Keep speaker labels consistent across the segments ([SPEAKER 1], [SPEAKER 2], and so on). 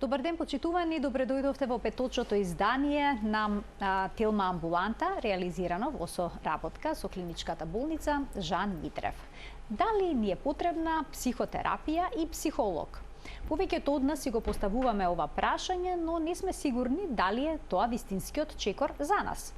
[SPEAKER 1] Добар ден, почитувани, добре дојдовте во петочното издание на Телма амбуланта, реализирано во соработка со клиничката болница Жан Митрев. Дали ни е потребна психотерапија и психолог? Повеќето од нас си го поставуваме ова прашање, но не сме сигурни дали е тоа вистинскиот чекор за нас.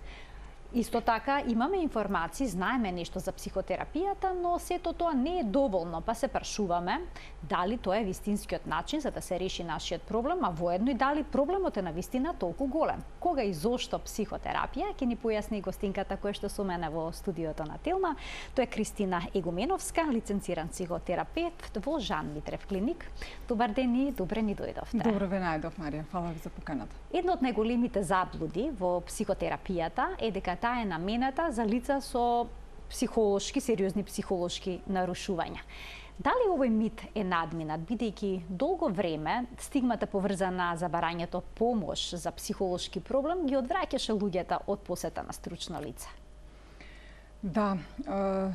[SPEAKER 1] Исто така имаме информации, знаеме нешто за психотерапијата, но сето тоа не е доволно, па се прашуваме дали тоа е вистинскиот начин за да се реши нашиот проблем, а воедно и дали проблемот е навистина толку голем. Кога и зошто психотерапија, ќе ни појасни гостинката која што со мене во студиото на Телма. Тоа е Кристина Егуменовска, лиценциран психотерапевт во Жан Митрев клиник. Добар ден и добре ни дојдовте.
[SPEAKER 2] Добро ве најдов, Марија. Фала ви за поканата.
[SPEAKER 1] Едно од најголемите заблуди во психотерапијата е дека таа е намената за лица со сериозни психолошки нарушувања. Дали овој мит е надминат, бидејќи долго време стигмата поврзана за барањето помош за психолошки проблем ги одвраќаше луѓето од посета на стручно лице?
[SPEAKER 2] Да,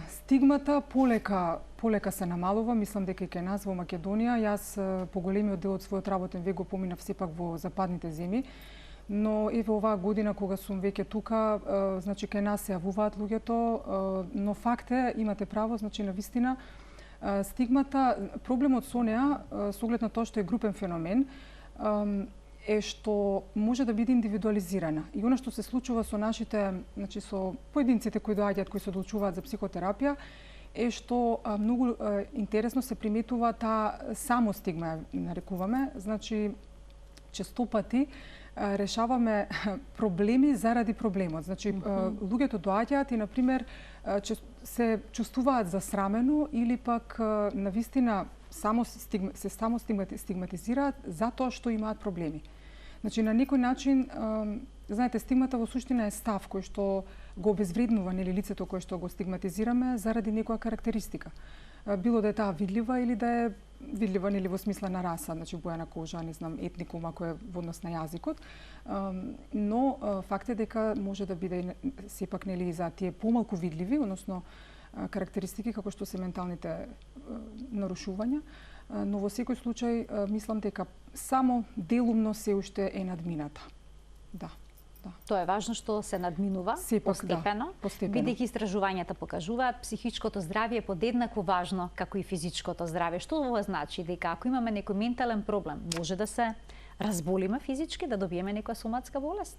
[SPEAKER 2] стигмата полека се намалува, мислам дека и кај нас во Македонија. Јас поголемиот дел од својот работен век го поминав сепак во западните земји. Но еве оваа година кога сум веќе тука, значи кај нас се јавуваат луѓето, но факт е, имате право, значи навистина стигмата, проблемот со неа, со оглед на тоа што е групен феномен, е што може да биде индивидуализирана. И она што се случува со нашите, значи со поединците кои доаѓаат, кои се одлучуваат за психотерапија, е што многу интересно се приметува таа самостигма, нарекуваме, значи често пати решаваме проблеми заради проблемот. Значи, луѓето доаѓаат и, например, се чувствуваат засрамено или пак навистина се само стигматизираат затоа што имаат проблеми. Значи, на некој начин, знаете, стигмата во суштина е став кој што го обезвреднува лицето кое што го стигматизираме заради некоја карактеристика. Било да е таа видлива или да е видлива во смисла на раса, значи боја на кожа, не знам, етникум, ако е во однос на јазикот. Но факт е дека може да биде сепак и за тие помалку видливи, односно карактеристики како што се менталните нарушувања, но во секој случај мислам дека само делумно се уште е надмината. Да.
[SPEAKER 1] Тоа е важно што се надминува постепено, бидејќи истражувањата покажуваат психичкото здравје е подеднакво важно како и физичкото здравје. Што ова значи? Дека ако имаме некој ментален проблем, може да се разболиме физички, да добиеме некоја соматска болест?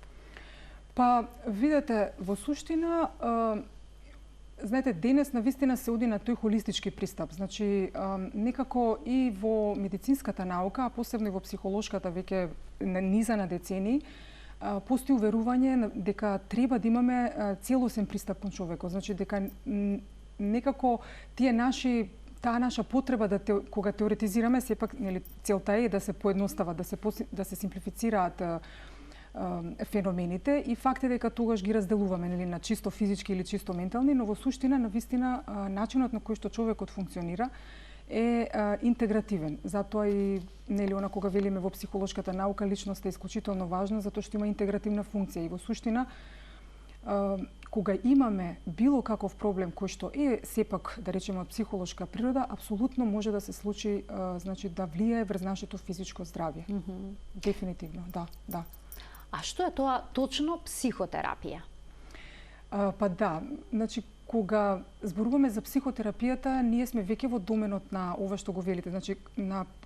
[SPEAKER 2] Па, видете, во суштина, знаете, денес навистина се оди на тој холистички пристап. Значи, некако и во медицинската наука, а посебно и во психолошката веќе низа на децении, постои уверување дека треба да имаме целосен пристап кон човекот. Значи дека некако таа наша потреба кога теоретизираме, сепак целта е да се поедностават, да се симплифицираат феномените и факт е дека тогаш ги разделуваме на чисто физички или чисто ментални, но во суштина навистина начинот на кој што човекот функционира е интегративен. Затоа и она кога велиме во психолошката наука личноста е исклучително важна затоа што има интегративна функција и во суштина кога имаме било каков проблем кој што е сепак да речеме од психолошка природа, апсолутно може да се случи значи да влијае врз нашето физичко здравје. Дефинитивно, да.
[SPEAKER 1] А што е тоа точно психотерапија?
[SPEAKER 2] Па да, значи кога зборуваме за психотерапијата, ние сме веќе во доменот на ова што го велите, значи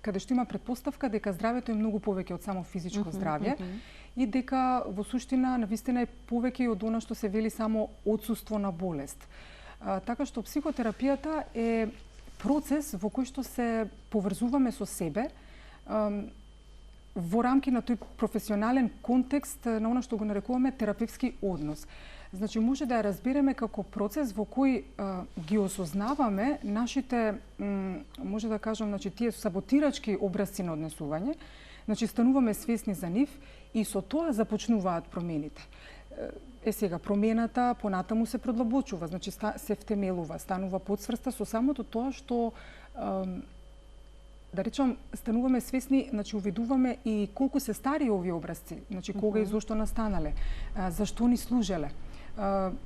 [SPEAKER 2] каде што има претпоставка дека здравјето е многу повеќе од само физичко здравје и дека во суштина навистина е повеќе од она што се вели само отсуство на болест. Така што психотерапијата е процес во кој што се поврзуваме со себе во рамки на тој професионален контекст на она што го нарекуваме терапевски однос. Значи, може да ја разбереме како процес во кој ги осознаваме нашите, може да кажам, значи, тие саботирачки образци на однесување, значи, стануваме свесни за нив и со тоа започнуваат промените. Сега, промената понатаму се продлабочува, значи, се втемелува, станува подсврста со самото тоа што да речам, стануваме свесни, значи увидуваме и колку се стари овие образци, значи кога и зошто настанале, зашто ни служеле.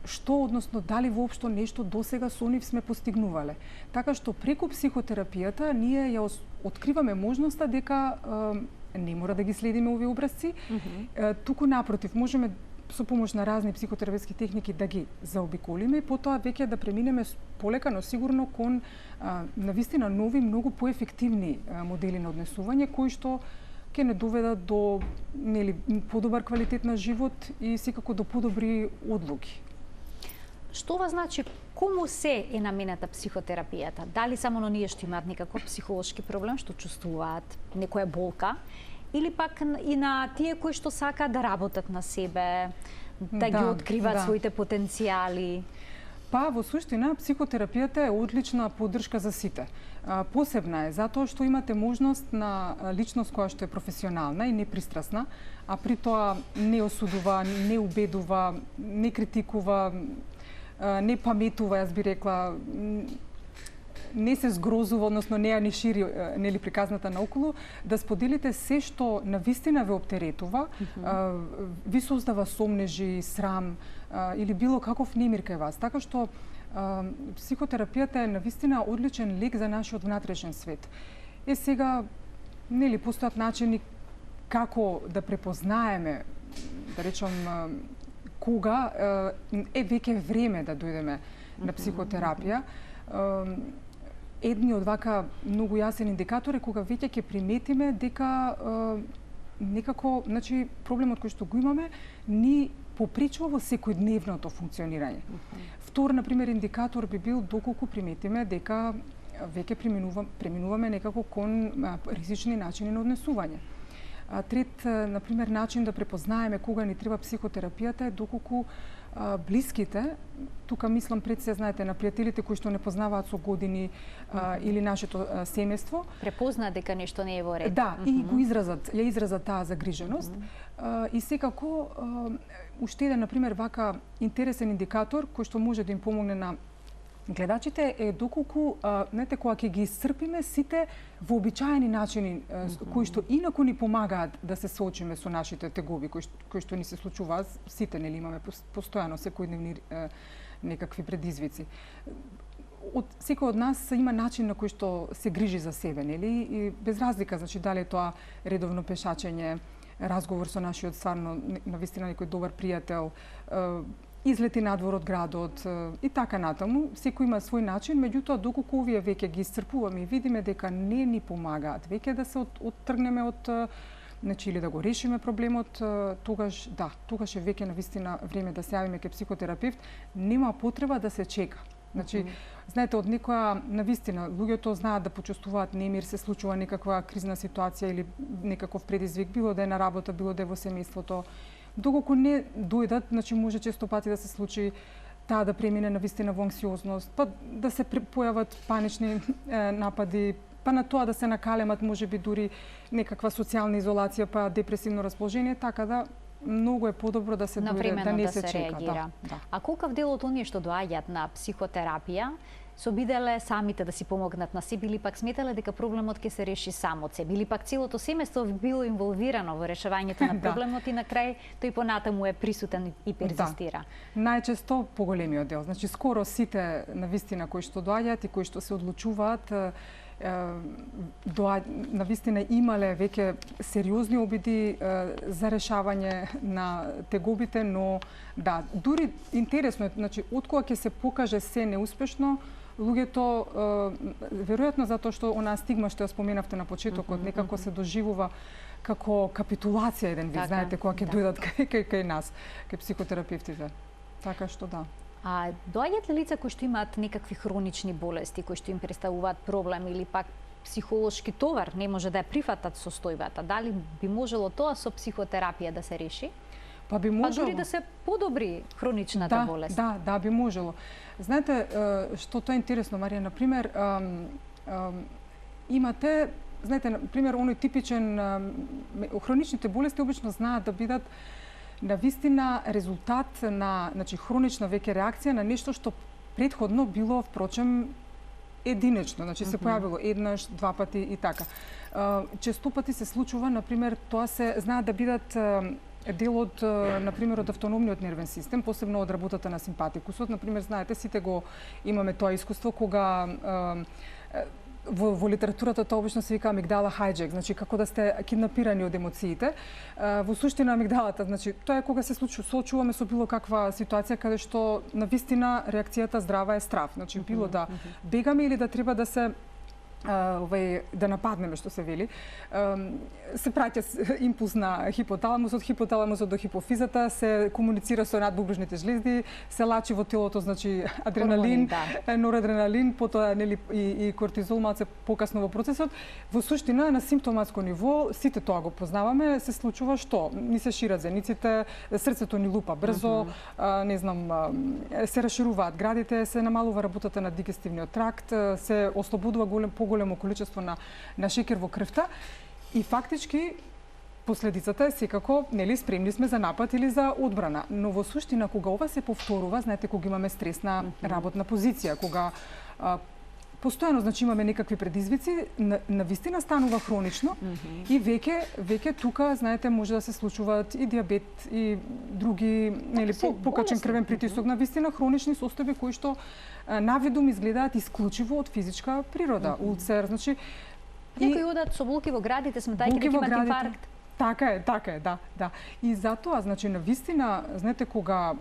[SPEAKER 2] што, односно, дали воопшто нешто досега со нив сме постигнувале. Така што преку психотерапијата ние ја откриваме можноста дека не мора да ги следиме овие образци. Туку напротив, можеме со помош на разни психотерапевтски техники да ги заобиколиме и потоа веќе да преминеме полека, но сигурно кон навистина нови, многу поефективни модели на однесување кои што ќе не доведат до подобар квалитет на живот и секако до подобри одлуки.
[SPEAKER 1] Што ова значи, кому се е намената психотерапијата? Дали само на ние што имаат некаков психолошки проблем, што чувствуваат некоја болка, или пак и на тие кои што сакаат да работат на себе, да ги откриваат своите потенцијали?
[SPEAKER 2] Па, во суштина, психотерапијата е одлична поддршка за сите. Посебна е затоа што имате можност на личност која што е професионална и непристрасна, а при тоа не осудува, не убедува, не критикува, не паметува, јас би рекла, не се згрозува, односно не ја ни шири приказната наоколу, да споделите се што навистина ве оптеретува, ви создава сомнежи, срам или било каков немир кај вас. Така што психотерапијата е навистина одличен лек за нашиот внатрешен свет. Сега, постојат начини како да препознаеме, да речам, кога е веќе време да дојдеме на психотерапија. Едни од вака многу јасен индикатор е кога веќе ќе приметиме дека некако, значи, проблемот кој што го имаме ни попречува во секојдневното функционирање. Втор, например, индикатор би бил доколку приметиме дека веќе преминуваме некако кон ризични начини на однесување. Трет, например, начин да препознаеме кога ни треба психотерапијата е доколку блиските, тука мислам пред се, знаете, на пријателите кои што не познаваат со години или нашето семејство,
[SPEAKER 1] препознаат дека нешто не е во ред.
[SPEAKER 2] Да, и го изразат таа загриженост. И секако уште еден, например, вака интересен индикатор кој што може да им помогне на гледачите е доколку, знаете, кога ќе ги исцрпиме сите вообичаени начини кои што инаку ни помагаат да се соочиме со нашите тегоби кои што ни се случуваат, сите имаме постојано секојдневни некакви предизвици. Секој од нас има начин на кој што се грижи за себе, нели? И без разлика, значи, дали е тоа редовно пешачење, разговор со нашиот стварно навистина некој добар пријател, излети надвор од градот и така натаму. Секој има свој начин, меѓутоа доколку овие веќе ги исцрпуваме и видиме дека не ни помагаат веќе да се оттргнеме од, значи, или да го решиме проблемот, тогаш е веќе навистина време да се јавиме кај психотерапевт. Нема потреба да се чека. Значи, знаете, од некоја навистина луѓето знаат да почувствуваат немир, се случува некаква кризна ситуација или некаков предизвик, било да е на работа, било да е во семејството. Доколку не дојдат, значи може често пати да се случи таа да премине навистина во анксиозност, па да се појават панични напади, па на тоа да се накалемат, можеби дури некаква социјална изолација, па депресивно расположение, така да многу е подобро да се дојде, да не се чека.
[SPEAKER 1] А колкав дел од оние што доаѓаат на психотерапија се обиделе самите да си помогнат на себе или пак сметале дека проблемот ќе се реши само од себе или пак целото семејство било инволвирано во решавањето на проблемот и на крај тој понатаму е присутен и перзистира?
[SPEAKER 2] Најчесто поголемиот дел. Значи скоро сите навистина кои што доаѓаат и кои што се одлучуваат навистина имале веќе сериозни обиди за решавање на тегобите, но да, дури интересно е, значи откога ќе се покаже се неуспешно, луѓето веројатно затоа што онаа стигма што ја споменавте на почетокот некако се доживува како капитулација еден вид, знаете, кога ќе дојдат кај нас, кај психотерапевтите. Така што да.
[SPEAKER 1] А доаѓаат ли лица кои што имаат некакви хронични болести, кои што им представуваат проблем или пак психолошки товар, не може да ја прифатат состојбата? Дали би можело тоа со психотерапија да се реши?
[SPEAKER 2] Па би можело.
[SPEAKER 1] Па дури да се подобри хроничната болест.
[SPEAKER 2] Да, би можело. Знаете, што тоа е интересно, Марија, например, имате, знаете, например, оној типичен хроничните болести обично знаат да бидат навистина резултат на, значи, хронична веќе реакција на нешто што претходно било, впрочем, единечно, значи се појавило еднаш, два пати и така. Често пати се случува, например, тоа се знаат да бидат дел од, например, од автономниот нервен систем, посебно од работата на симпатикусот. Например, знаете, сите го имаме тоа искуство кога во литературата тоа обично се вика амигдала hijack, значи како да сте киднапирани од емоциите. Во суштина амигдалата, значи тоа е кога се соочуваме со било каква ситуација каде што навистина реакцијата здрава е страв. Значи било да бегаме или да треба да се да нападнеме, што се вели, се праќа импулс на хипоталамусот, хипоталамусот до хипофизата, се комуницира со надбубрежните жлезди, се лачи во телото, значи адреналин, норадреналин, потоа нели и кортизол малце покасно во процесот. Во суштина на симптоматско ниво сите тоа го познаваме, се случува што ни се шират зениците, срцето ни лупа брзо, не знам, се расшируваат градите, се намалува работата на дигестивниот тракт, се ослободува поголемо количество на шекер во крвта и фактички последицата е секако, нели, спремни сме за напад или за одбрана. Но во суштина кога ова се повторува, знаете, кога имаме стресна работна позиција, кога постојано, значи, имаме некакви предизвици, навистина станува хронично и веќе тука, знаете, може да се случуваат и диабет и други, нели, покачен крвен притисок, навистина хронични состојби кои што навидум изгледаат исклучиво од физичка природа. Улцер, значи
[SPEAKER 1] некои одат со болки во градите, сметајќи дека имат инфаркт.
[SPEAKER 2] Така е, да. И затоа, значи, навистина, знаете, кога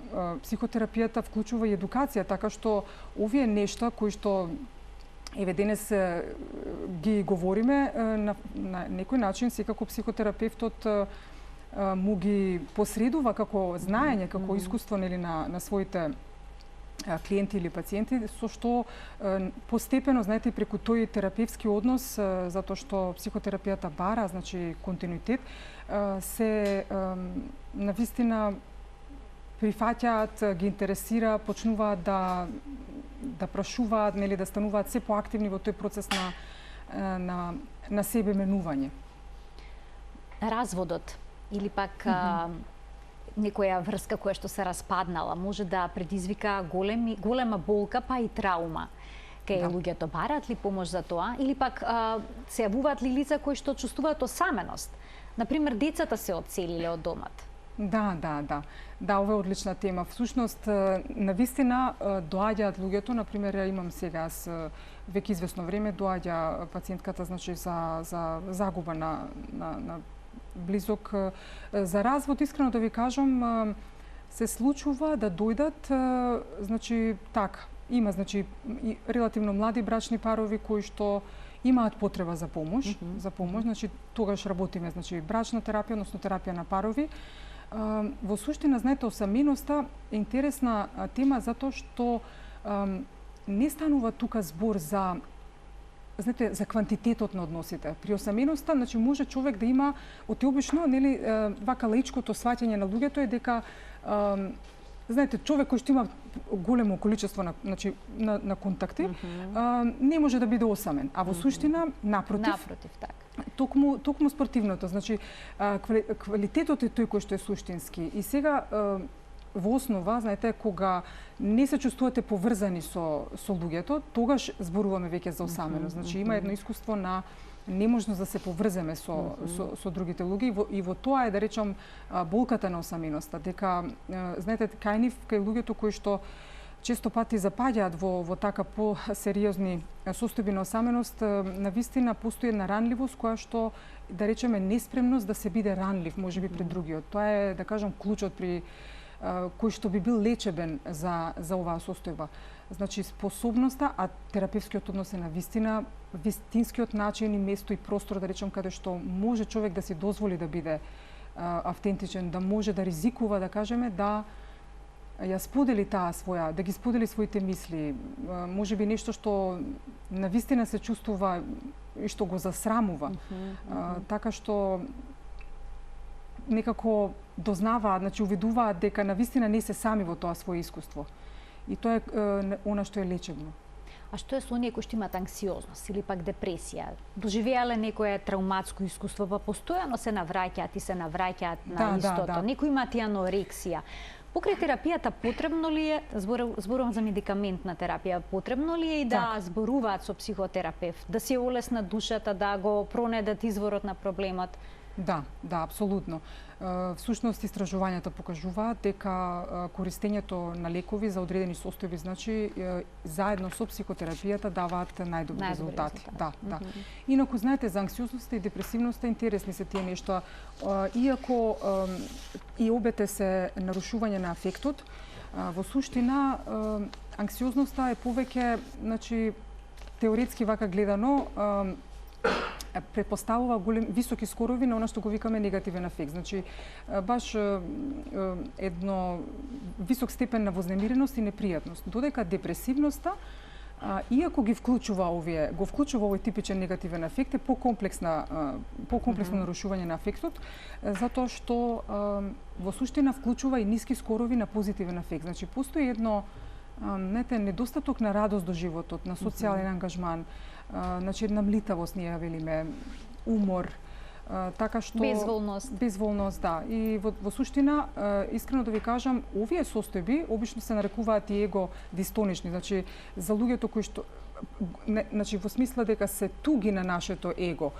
[SPEAKER 2] психотерапијата вклучува и едукација, така што овие нешта кои што еве денес ги говориме на некој начин, секако психотерапевтот му ги посредува како знаење, како искуство, нели, на своите клиенти или пациенти, со што постепено, знаете, преку тој терапевски однос, затоа што психотерапијата бара, значи, континуитет, се навистина прифаќаат, ги интересира, почнуваат да прашуваат, нели, да стануваат се поактивни во тој процес на себе менување.
[SPEAKER 1] Разводот или пак некоја врска која што се распаднала може да предизвика голема болка, па и траума. Кај луѓето бараат ли помош за тоа или пак се јавуваат ли лица кои што чувствуваат осаменост? Например, децата се одселиле од домот.
[SPEAKER 2] Да, ова е одлична тема. Всушност, навистина доаѓаат луѓето, например, имам сега аз веќе известно време доаѓа пациентката, значи, за загуба на близок, за развод. Искрено да ви кажам, се случува да дојдат, значи, така, има, значи, релативно млади брачни парови кои што имаат потреба за помош, значи, тогаш работиме, значи, брачна терапија, односно терапија на парови. Во суштина, знаете, осаменоста е интересна тема затоа што не станува тука збор за, знаете, за квантитетот на односите. При осаменоста, значи, може човек да има, обично, нели, вака лаичкото сваќање на луѓето е дека знаете, човек кој што има големо количество на контакти, не може да биде осамен. А во суштина, напротив,
[SPEAKER 1] така.
[SPEAKER 2] Токму спортивното, значи квалитетот е тој кој што е суштински. И сега во основа, знаете, кога не се чувствувате поврзани со луѓето, тогаш зборуваме веќе за осаменост. Значи има едно искуство на неможност да се поврземе со другите луѓе и во тоа е, да речам, болката на осаменоста, дека знаете, кај луѓето кои што често пати запаѓаат во така по-сериозни состојби на осаменост, навистина постои една ранливост која што, да речеме, неспремност да се биде ранлив, можеби пред другиот. Тоа е, да кажам, клучот при кој што би бил лечебен за оваа состојба. Значи, способноста, а терапевскиот однос е на вистинскиот начин и место и простор, да речем, каде што може човек да си дозволи да биде автентичен, да може да ризикува, да кажеме, да ја сподели таа своја, да ги сподели своите мисли, може би нешто што навистина се чувствува и што го засрамува. Така што некако дознаваат, значи увидуваат дека навистина не се сами во тоа свое искуство. И тоа е она што е лечебно.
[SPEAKER 1] А што е со оние кои што имаат анксиозност или пак депресија? Доживеале некое травматско искуство, па постојано се навраќаат и се навраќаат на истото. Некои имаат и анорексија. Покрај терапијата потребно ли е, зборувам за медикаментна терапија, потребно ли е и да зборуваат со психотерапевт, да се олеснат душата, да го пронедат изворот на проблемот?
[SPEAKER 2] Да, апсолутно. Всушност истражувањата покажуваат дека користењето на лекови за одредени состојби, значи заедно со психотерапијата даваат најдобри резултати. Да. Инаку знаете за анксиозноста и депресивноста интересни се тие нешта. Иако и обете се нарушување на афектот, во суштина анксиозноста е повеќе, значи теоретски вака гледано, претпоставува високи скорови на она што го викаме негативен афект. Значи, баш едно висок степен на вознемиреност и непријатност. Додека депресивноста, иако го вклучува овој типичен негативен афект, е покомплексно нарушување на афектот, затоа што во суштина вклучува и ниски скорови на позитивен афект. Значи, постои едно недостаток на радост до животот, на социјален ангажман, значи една млитавост, ние ја велиме, умор, така што безволност, да. И во суштина, искрено да ви кажам, овие состојби обично се нарекуваат и его дистонични, значи за луѓето кои што значи во смисла дека се туги на нашето его,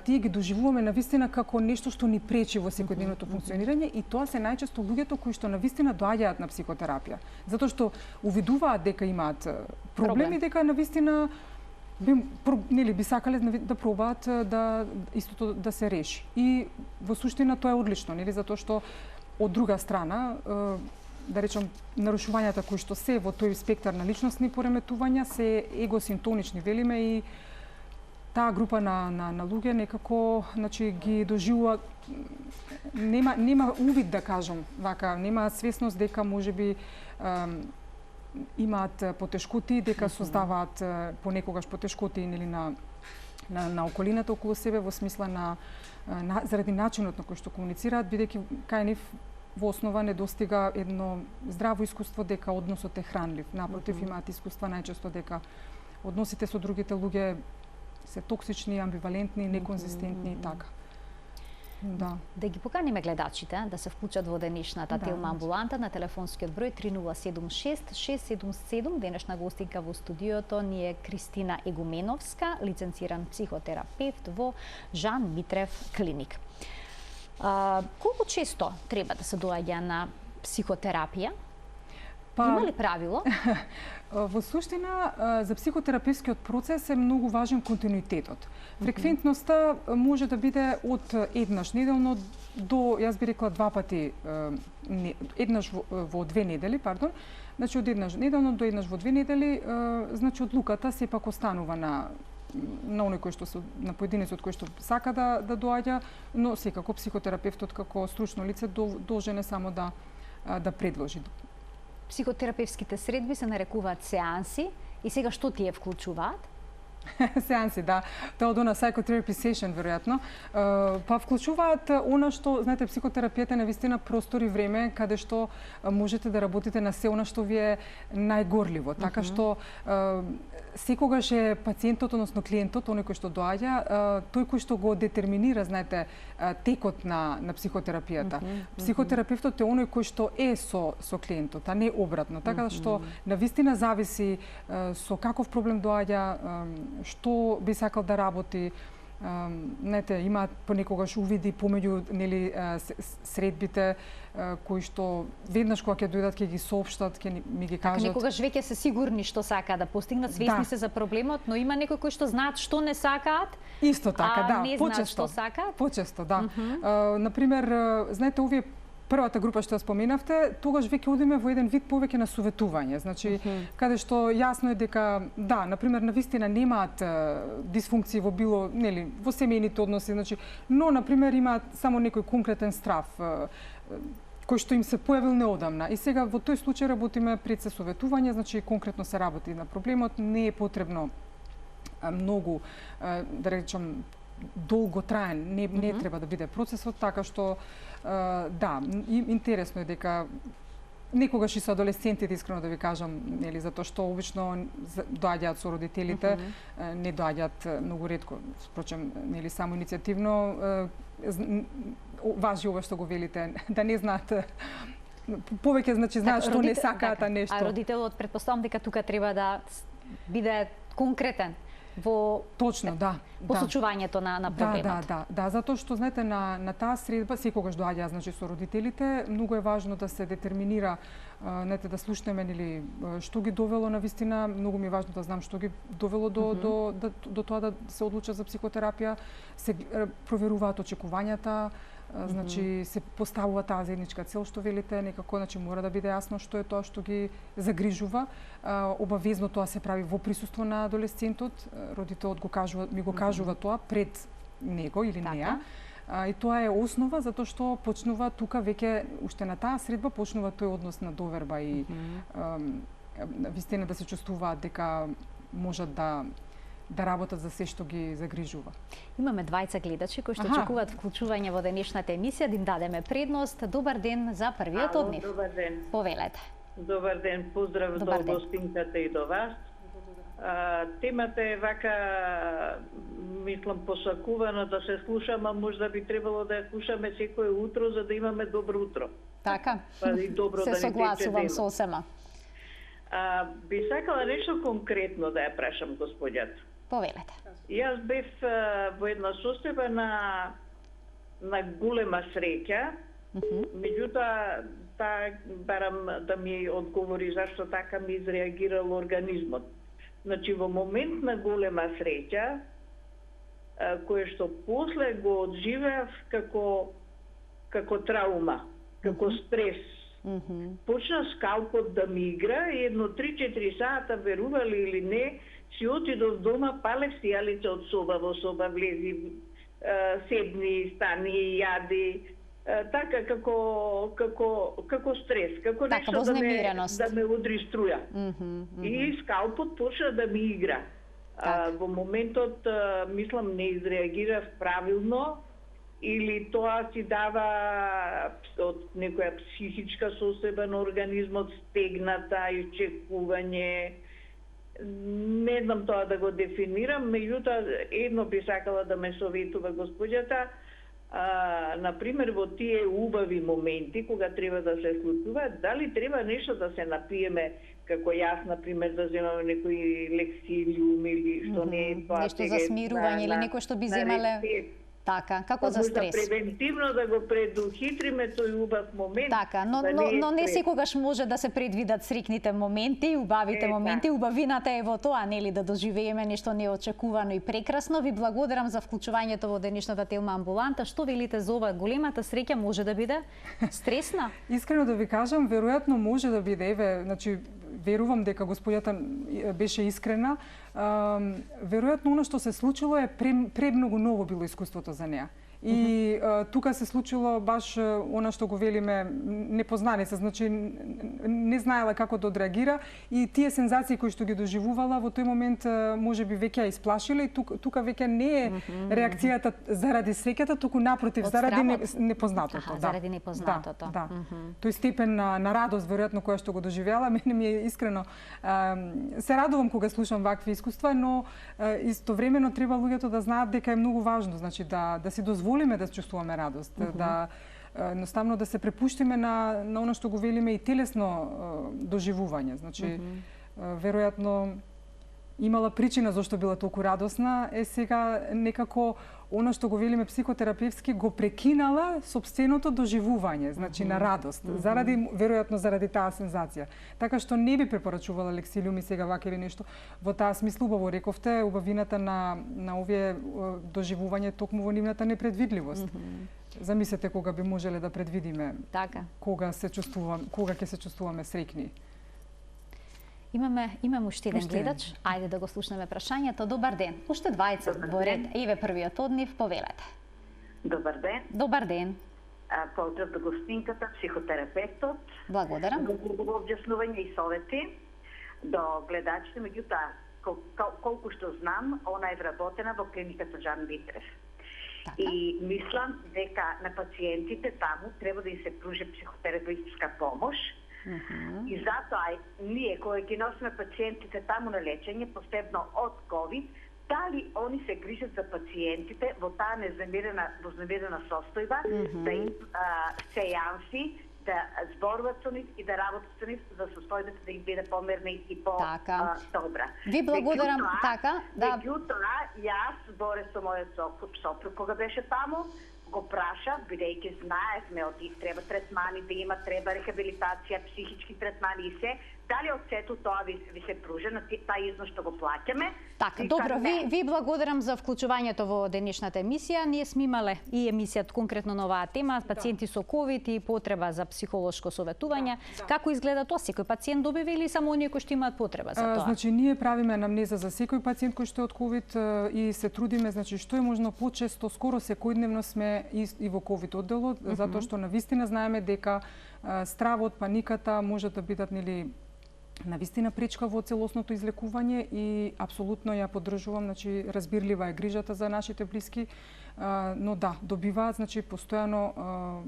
[SPEAKER 2] тие ги доживуваме навистина како нешто што ни пречи во секојдневното функционирање, и тоа се најчесто луѓето кои што навистина доаѓаат на психотерапија, затоа што увидуваат дека имаат проблеми, дека навистина би сакале да пробаат истото да се реши. И во суштина тоа е одлично, затоа што од друга страна, да речам, нарушувањата кои што се во тој спектар на личностни пореметувања се егосимптомични, велиме, и таа група на луѓе некако, значи, ги доживува, нема увид, да кажам, вака, нема свесност дека можеби имаат потешкоти, дека создаваат понекогаш потешкоти на околината околу себе, во смисла заради начинот на кој што комуницираат, бидејќи кај нив во основа не достига едно здраво искуство дека односот е хранлив. Напротив, имаат искуства најчесто дека односите со другите луѓе се токсични, амбивалентни, неконзистентни и така. Да
[SPEAKER 1] ги поканиме гледачите да се вклучат во денешната Телма амбуланта на телефонскиот број 3076 677. Денешна гостинка во студиото ни е Кристина Егуменовска, лиценциран психотерапевт во Жан Митрев клиник. Колку често треба да се доаѓа на психотерапија? Има ли правило?
[SPEAKER 2] Во суштина, за психотерапевскиот процес е многу важен континуитетот. Фреквентноста може да биде од еднаш неделно до, јас би рекла, 2 пати, еднаш во 2 недели, пардон. Значи, од еднаш неделно до еднаш во 2 недели, значи, одлуката сепак останува на оној кој што на поединецот кој што сака да доаѓа, но секако психотерапевтот како стручно лице должен е само да предложи.
[SPEAKER 1] Психотерапевските средби се нарекуваат сеанси, и сега што тие вклучуваат?
[SPEAKER 2] Сеанси, да. Тоа од она psychotherapy session, веројатно. Па вклучуваат она што, знаете, психотерапијата е навистина простор и време каде што можете да работите на се она што ви е најгорливо. Така што секогаш е пациентот, односно клиентот, оној кој што доаѓа, тој кој што го детерминира, знаете, текот на психотерапијата. Психотерапевтот е оној кој што е со клиентот, а не обратно. Така што навистина зависи со каков проблем доаѓа, што би сакал да работи. Знаете, имаат понекогаш увиди помеѓу, нели, средбите кои што веднаш кога ќе дојдат ќе ги соопштат, ќе ми ги кажат.
[SPEAKER 1] Некогаш веќе се сигурни што сакаат да постигнат, свесни се за проблемот, но има некои кои што знаат што не сакаат.
[SPEAKER 2] Исто така, да,
[SPEAKER 1] не знаат што сакаат.
[SPEAKER 2] Почесто, да. Например, знаете, овие првата група што ја споменавте, тогаш веќе одиме во еден вид повеќе на советување. Значи, каде што јасно е дека, да, например, навистина немаат дисфункции во во семејните односи, значи, но, например, имаат само некој конкретен страв, кој што им се појавил неодамна. И сега во тој случај работиме пред се советување, значи, конкретно се работи на проблемот, не е потребно многу, да речам, долго траен, не треба да биде процесот, така што да, интересно е дека некогаш и со адолесцентите, искрено да ви кажам, нели, затоа што обично доаѓаат со родителите, не доаѓаат многу ретко, впрочем, нели, само иницијативно, важи ова што го велите, да не знаат повеќе, значи знаат што не сакаат нешто.
[SPEAKER 1] А родителот, претпоставам дека тука треба да биде конкретен.
[SPEAKER 2] Точно, да.
[SPEAKER 1] посочувањето на проблемот.
[SPEAKER 2] Да, затоа што знаете на таа средба секогаш доаѓа значи со родителите, многу е важно да се детерминира знаете да слушнеме или што ги довело на вистина, многу ми е важно да знам што ги довело до тоа да се одлучат за психотерапија, се проверуваат очекувањата, значи се поставува таа заедничка цел што велите, некако значи мора да биде јасно што е тоа што ги загрижува. Обавезно тоа се прави во присуство на адолесцентот, родителот ми го кажува тоа пред него или неа. И тоа е основа затоа што почнува тука веќе уште на таа средба почнува тој однос на доверба и вистина да се чувствуваат дека можат да работат за се што ги загрижува.
[SPEAKER 1] Имаме двајца гледачи кои што очекуваат вклучување во денешната емисија, да им дадеме предност. Добар ден за првиот од нив.
[SPEAKER 3] Добар ден.
[SPEAKER 1] Повелете.
[SPEAKER 3] Добар ден, поздрав до гостинката и до вас. Темата е вака, мислам, посакувано да се слушаме, можда би требало да ја слушаме секое утро за да имаме добро утро.
[SPEAKER 1] Така.
[SPEAKER 3] И добро
[SPEAKER 1] се
[SPEAKER 3] да
[SPEAKER 1] согласувам сосема.
[SPEAKER 3] Би сакала нешто конкретно да ја прашам господјата.
[SPEAKER 1] Повелете.
[SPEAKER 3] Јас бев во една состојба на голема среќа, меѓутоа барам да ми одговори зашто така ми изреагирал организмот. Значи, во момент на голема среќа, кое што после го одживеав како траума, како стрес. Почна скалпот да ми игра и едно 3-4 сата, верували или не, си отидов дома, палев сијалица од соба во соба, влези, седни, стани, јади, така како стрес, како нешто да ме удри струја. И скалпот почна да ми игра. Во моментот, мислам, не изреагирав правилно, или тоа си дава од некоја психичка состојба на организмот, стегната, изчекување. Не знам тоа да го дефинирам, меѓутоа едно би сакала да ме советува господјата, например во тие убави моменти кога треба да се случува, дали треба нешто да се напиеме, како јас, например, да земаме некој лексилиум или што не е тоа.
[SPEAKER 1] Нешто за смирување или некој што би земале. Така, како за стрес.
[SPEAKER 3] Превентивно да го предухитриме тој убав момент.
[SPEAKER 1] Така, но не секогаш може да се предвидат срекните моменти, убавите моменти. Убавината е во тоа, нели, да доживееме нешто неочекувано и прекрасно. Ви благодарам за вклучувањето во денешната тема амбуланта. Што велите за ова? Големата среќа може да биде стресна?
[SPEAKER 2] Искрено да ви кажам, веројатно може да биде, значи верувам дека господјата беше искрена. Веројатно оно што се случило е премногу ново било искуството за неа. И тука се случило баш она што го велиме непознаница, значи не знаела како да одреагира и тие сензации кои што ги доживувала во тој момент можеби веќе ја исплашиле и тука веќе не е реакцијата заради среќата, туку напротив заради непознатото.
[SPEAKER 1] Заради непознатото.
[SPEAKER 2] Да. Тој степен на радост веројатно која што го доживеала, мене ми е искрено се радувам кога слушам вакви искуства, но истовремено треба луѓето да знаат дека е многу важно, значи да си дозволиме да чувствуваме радост, да едноставно да се препуштиме на оно што го велиме и телесно доживување. Значи, веројатно имала причина зашто била толку радосна, сега некако оно што го велиме психотерапевски го прекинала сопственото доживување, значи на радост, веројатно заради таа сензација. Така што не би препорачувала лексилиуми сега вака или нешто. Во таа смислу убаво рековте, убавината на овие доживување токму во нивната непредвидливост. Замислете кога би можеле да предвидиме кога ќе се чувствуваме среќни.
[SPEAKER 1] Имаме уште еден гледач. Ајде да го слушнеме прашањето. Добар ден. Уште двајца во ред. Еве првиот од нив, повелете.
[SPEAKER 4] Добар ден.
[SPEAKER 1] Добар ден.
[SPEAKER 4] Поздрав до гостинката, психотерапевтот.
[SPEAKER 1] Благодарам.
[SPEAKER 4] Во објаснување и совети до гледачите, меѓутоа колку што знам, она е вработена во клиниката Жан Митрев. И мислам дека на пациентите таму треба да им се пружи психотерапевтска помош. И затоа ние кои ги носиме пациентите таму на лечење, посебно од COVID, дали они се грижат за пациентите во таа вознемирена состојба, да им сеанси да зборуваат со нив и да работат со нив за состојбата да им биде помирна и по-добра.
[SPEAKER 1] Ви благодарам. Така, да.
[SPEAKER 4] Меѓутоа, јас зборе со мојот сопруг кога беше таму, го праша, бидејќи знаевме од треба третмани да има, треба рехабилитација, психички третмани и се, дали од сето тоа ви се пружа на тај износ што го плаќаме?
[SPEAKER 1] Така, добро, ви благодарам за вклучувањето во денешната емисија. Ние сме имале и емисијата конкретно на оваа тема, пациенти со ковид и потреба за психолошко советување. Како изгледа тоа? Секој пациент добива или само оние кои што имаат потреба за тоа?
[SPEAKER 2] Значи, ние правиме анамнеза за секој пациент кој што е од ковид и се трудиме, значи, што е можно почесто, скоро секојдневно сме и во ковид одделот, затоа што навистина знаеме дека стравот, паниката можат да бидат навистина пречка во целосното излекување и апсолутно ја поддржувам, значи разбирлива е грижата за нашите блиски, но да, добиваат, значи постојано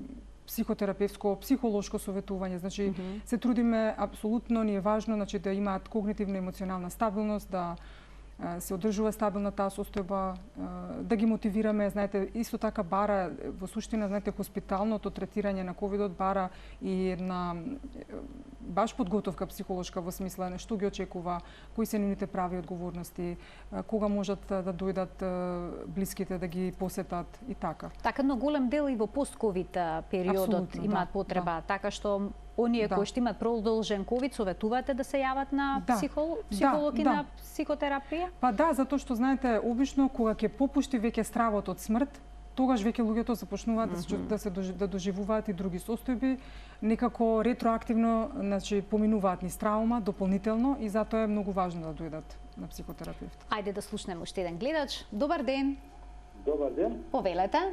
[SPEAKER 2] психотерапевско, психолошко советување, значи се трудиме апсолутно, ни е важно, значи да имаат когнитивна емоционална стабилност, да се одржува стабилна таа состојба, да ги мотивираме, знаете, исто така бара во суштина, знаете, хоспиталното третирање на ковидот бара и една баш подготовка психолошка во смисла на што ги очекува, кои се нивните прави одговорности, кога можат да дојдат блиските да ги посетат и така.
[SPEAKER 1] Така, но голем дел и во пост-ковид периодот имаат потреба, така што оние кои што имаат продолжен ковид советувате да се јават на психолог и на психотерапија?
[SPEAKER 2] Па да, затоа што знаете, обично кога ќе попушти веќе стравот од смрт, тогаш веќе луѓето започнуваат да доживуваат и други состојби, некако ретроактивно, значи поминуваат низ травма дополнително и затоа е многу важно да дојдат на психотерапевт.
[SPEAKER 1] Ајде да слушнеме уште еден гледач. Добар ден.
[SPEAKER 5] Добар ден.
[SPEAKER 1] Повелете.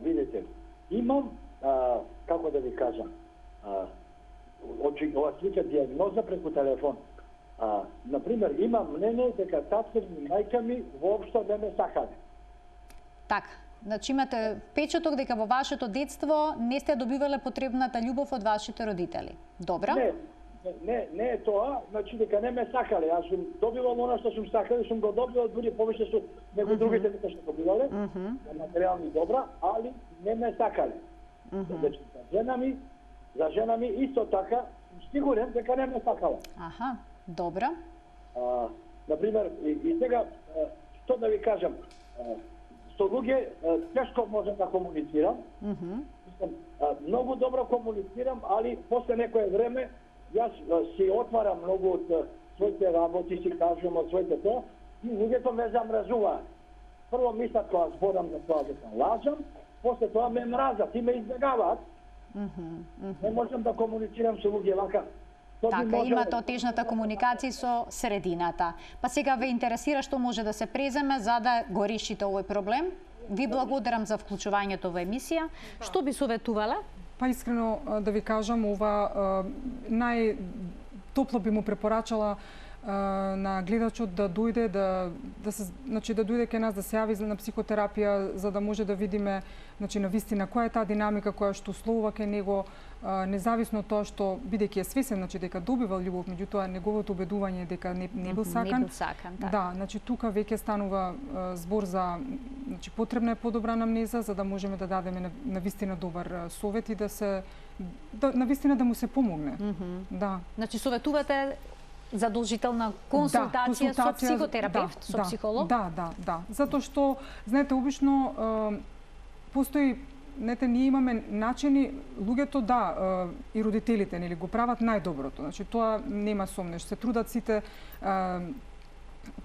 [SPEAKER 5] Видете, имам како да ви кажам, ова слика диагноза преку телефон. Например, имам мнение дека татко ми, мајка ми воопшто не ме сакале.
[SPEAKER 1] Така, значи имате впечаток дека во вашето детство не сте добивале потребната љубов од вашите родители. Добро?
[SPEAKER 5] Не е тоа, значи дека не ме сакале. Јас сум добивал она што сум сакал, сум го добивал дури повеќе со некои другите дека што добивале, материјални добра, али не ме сакале. Значи, за жена ми исто така, сигурен дека не ме сакала.
[SPEAKER 1] Аха, добро.
[SPEAKER 5] Например, и сега, што да ви кажам, со луѓе тешко можам да комуницирам. Многу добро комуницирам, али после некое време јас си отварам многу од своите работи, си кажувам од своите тоа, и луѓето ме замразуваат. Прво мислат кога зборам за тоа дека лажам, после тоа ме мразат и ме избегаваат. Не можам да комуницирам со луѓе вака.
[SPEAKER 1] Така, имате отежната комуникација со средината. Па сега ве интересира што може да се преземе за да го решите овој проблем. Ви благодарам за вклучувањето во емисија. Што би советувале?
[SPEAKER 2] Па искрено да ви кажам, ова најтопло би му препорачала на гледачот да дојде значи да дојде кај нас да се јави на психотерапија за да може да видиме значи навистина која е таа динамика која што условува кај него, независно од тоа што бидејќи е свесен значи дека добивал љубов, меѓутоа неговото убедување дека не бил сакан.
[SPEAKER 1] Не бил сакан, да.
[SPEAKER 2] Да, значи тука веќе станува збор за значи потребна е подобра анамнеза за да можеме да дадеме навистина добар совет и навистина да му се помогне. Да.
[SPEAKER 1] Значи советувате задолжителна консултација со психотерапевт, со психолог?
[SPEAKER 2] Да. Затоа што, знаете, обично постои, знаете, ние имаме начини, луѓето и родителите, нели, го прават најдоброто. Значи, тоа нема сомнеш. Се трудат сите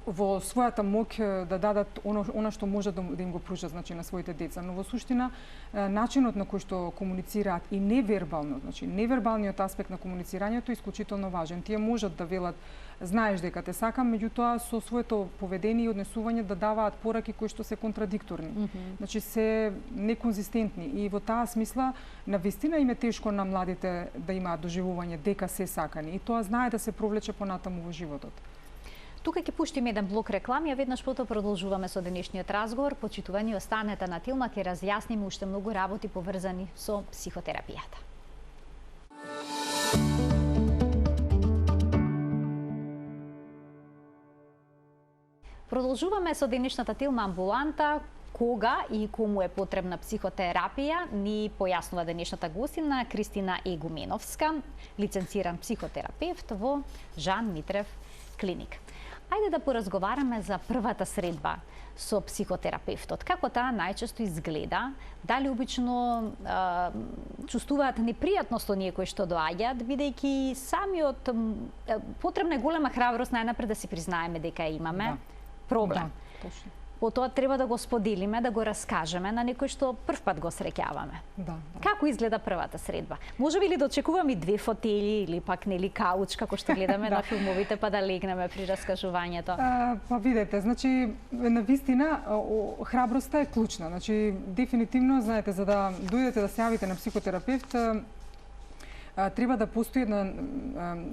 [SPEAKER 2] во својата моќ да дадат она што може да им го пружат значи на своите деца, но во суштина начинот на кој што комуницираат и невербално, значи невербалниот аспект на комуницирањето е исклучително важен. Тие можат да велат знаеш дека те сакам, меѓутоа со своето поведение и однесување да даваат пораки кои што се контрадикторни. Значи се неконзистентни и во таа смисла навистина им е тешко на младите да имаат доживување дека се сакани и тоа знае да се провлече понатаму во животот.
[SPEAKER 1] Тука ќе пуштиме еден блок реклами, а веднаш потоа продолжуваме со денешниот разговор. Почитувани, останете на Тилма, ќе разјасниме уште многу работи поврзани со психотерапијата. Продолжуваме со денешната Тилма амбуланта, кога и кому е потребна психотерапија, ни појаснува денешната гостина Кристина Егуменовска, лиценциран психотерапевт во Жан Митрев клиник. Ајде да поразговараме за првата средба со психотерапевтот. Како таа најчесто изгледа? Дали обично чувствуваат непријатност оние кои што доаѓаат, бидејќи самиот потребна е голема храброст најнапред да си признаеме дека имаме проблем.
[SPEAKER 2] Да, точно.
[SPEAKER 1] Потоа треба да го споделиме, да го раскажеме на некој што прв пат го среќаваме.
[SPEAKER 2] Да.
[SPEAKER 1] Како изгледа првата средба? Може би ли да очекуваме 2 фотели или пак нели кауч како што гледаме на филмовите па да легнеме при раскажувањето?
[SPEAKER 2] Па видете, значи навистина храброста е клучна. Значи дефинитивно, знаете, за да дојдете да се јавите на психотерапевт, треба да постои една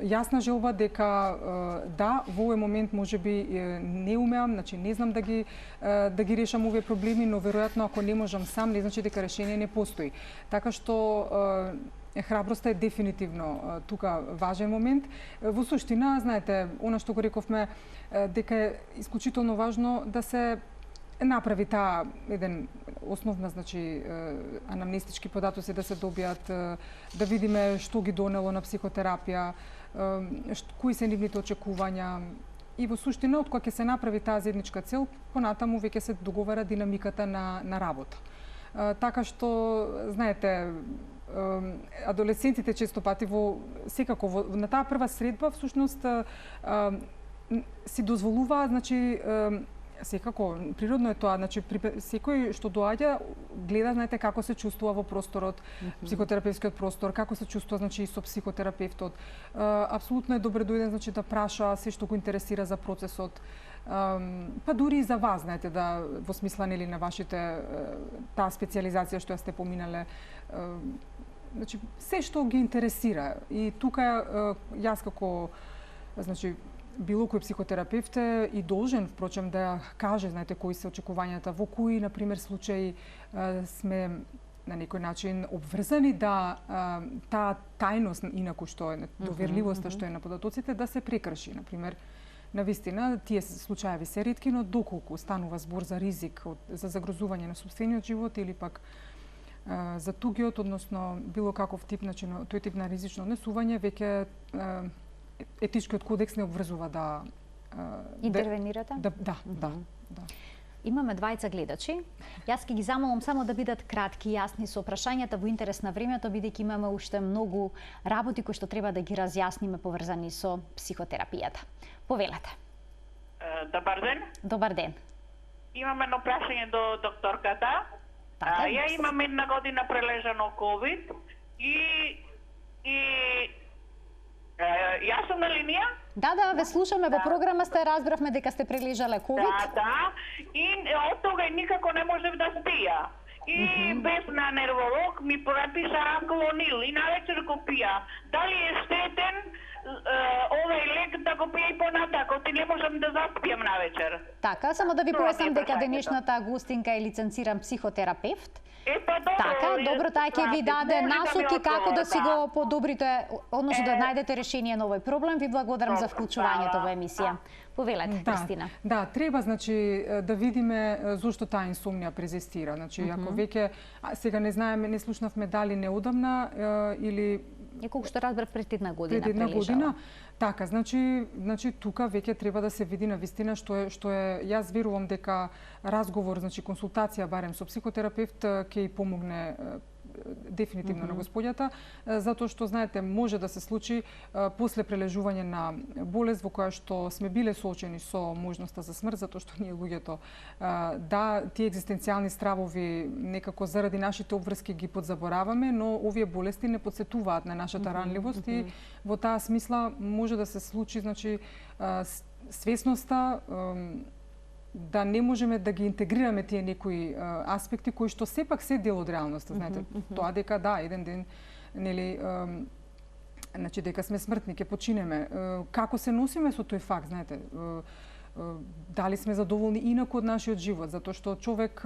[SPEAKER 2] јасна желба дека да, во овој момент можеби не умеам, значи не знам да ги решам овие проблеми, но веројатно ако не можам сам, не значи дека решение не постои. Така што храброста е дефинитивно тука важен момент. Во суштина, знаете, она што го рековме, дека е исклучително важно да се направи таа еден основна, значи, анамнестички податоци да се добијат, да видиме што ги донело на психотерапија, кои се нивните очекувања. И во суштина, од кога ќе се направи таа заедничка цел, понатаму веќе се договара динамиката на работа. Така што, знаете, адолесцентите често пати секако на таа прва средба всушност си дозволуваат, значи, секако природно е тоа, значи секој што доаѓа гледа, знаете, како се чувствува во просторот, психотерапевскиот простор, како се чувствува, значи, и со психотерапевтот. Апсолутно е добре дојден, значи, да праша се што го интересира за процесот. Па дури и за вас, знаете, да во смисла нели на вашите таа специјализација што ја сте поминале, значи се што ги интересира. И тука јас како, значи, било кој психотерапевт е и должен, впрочем, да каже, знаете, кои се очекувањата, во кои, например, случаи сме на некој начин обврзани да таа тајност, инаку што е доверливоста што е на податоците, да се прекрши. Например, навистина, тие случаеви се ретки, но доколку станува збор за ризик, за загрозување на сопствениот живот или пак за тугиот, односно било каков тип, значи, тој тип на ризично однесување, веќе етичкиот кодекс не обврзува да
[SPEAKER 1] интервенирате?
[SPEAKER 2] Да.
[SPEAKER 1] Имаме двајца гледачи. Јас ќе ги замолам само да бидат кратки и јасни со прашањата во интерес на времето, бидејќи имаме уште многу работи кои што треба да ги разјасниме поврзани со психотерапијата. Повелете.
[SPEAKER 3] Добар ден.
[SPEAKER 1] Добар ден.
[SPEAKER 3] Имам едно прашање до докторката. Ја имам 1 година прележано COVID и јас сум на линија?
[SPEAKER 1] Да, ве слушаме, во програма сте, разбравме дека сте прележале COVID.
[SPEAKER 3] Да, и од тога никако не можев да спија. И без на нерволог ми прописа Анклонил и навечер го пија. Дали е штетен овој лек да го пија и понатакот и не можам да заспијам навечер?
[SPEAKER 1] Така, само да ви појаснам дека денешната гостинка е лиценциран психотерапевт. Така, добро, таа ќе ви даде насоки како да си го подобрите, односно да најдете решение на овој проблем. Ви благодарам за вклучувањето во емисија. Повелете, Кристина.
[SPEAKER 2] Да, треба, значи, да видиме зошто таа инсомнија презистира. Значи, ако веќе сега не знаеме, не слушнавме дали неодамна или
[SPEAKER 1] неколку што разбрав пред една година
[SPEAKER 2] пред една година. Така, значи тука веќе треба да се види навистина што е јас верувам дека разговор, значи консултација барем со психотерапевт ќе и помогне дефинитивно на господјата, затоа што, знаете, може да се случи после прележување на болест во која што сме биле соочени со можноста за смрт, затоа што ние луѓето, да, тие екзистенцијални стравови некако заради нашите обврски ги подзабораваме, но овие болести не подсетуваат на нашата ранливост и во таа смисла може да се случи, значи, свесноста да не можеме да ги интегрираме тие некои аспекти кои што сепак се дел од реалноста, знаете, тоа дека да, еден ден, нели, значи дека сме смртни, ќе починеме. Како се носиме со тој факт, знаете? дали сме задоволни инаку од нашиот живот, затоа што човек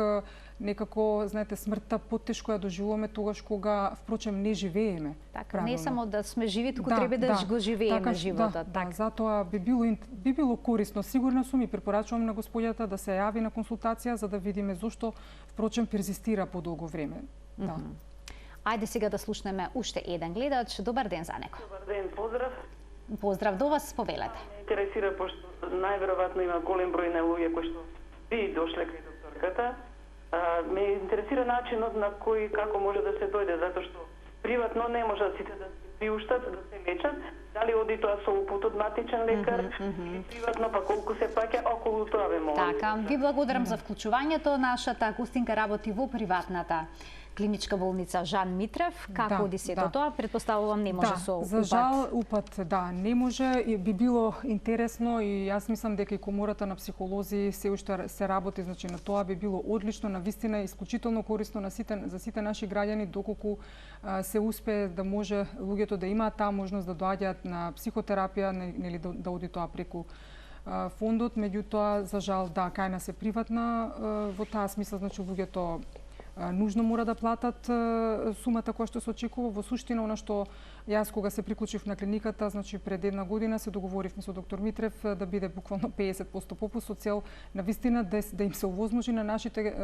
[SPEAKER 2] некако, знаете, смртта поттешко ја доживуваме тогаш кога впрочем не живееме.
[SPEAKER 1] Така, не само да сме живи, туку треба да го живееме животот.
[SPEAKER 2] Да, затоа би било корисно. Сигурна сум и препорачувам на господјата да се јави на консултација за да видиме зошто впрочем перзистира подолго време. Да.
[SPEAKER 1] Ајде сега да слушнеме уште еден гледач. Добар ден за него.
[SPEAKER 6] Добар ден, поздрав.
[SPEAKER 1] Поздрав до вас, повелете.
[SPEAKER 6] Ме интересира, пошто најверојатно има голем број на луѓе кои што би дошле кај докторката. Ме интересира начинот на кој како може да се дојде, затоа што приватно не може сите да се приуштат, да се лечат. Дали оди тоа со упут од матичен лекар, или приватно, па колку се плаќа, околу тоа бе молам.
[SPEAKER 1] Така, ви благодарам за вклучувањето. Нашата гостинка работи во приватната клиничка болница Жан Митрев. Како оди сето тоа? Предпоставувам не може со упат.
[SPEAKER 2] За жал упат не може и би било интересно и јас мислам дека и комората на психолози се уште се работи, значи на тоа би било одлично, навистина исклучително корисно за сите наши граѓани доколку се успее да може луѓето да имаат таа можност да доаѓаат на психотерапија, нели да оди тоа преку фондот, меѓутоа за жал кај нас е приватна во таа смисла, значи луѓето нужно мора да платат сумата која што се очекува. Во суштина, она што јас кога се приклучив на клиниката, значи пред една година се договоривме со доктор Митрев да биде буквално 50% попуст со цел навистина да им се овозможи на нашите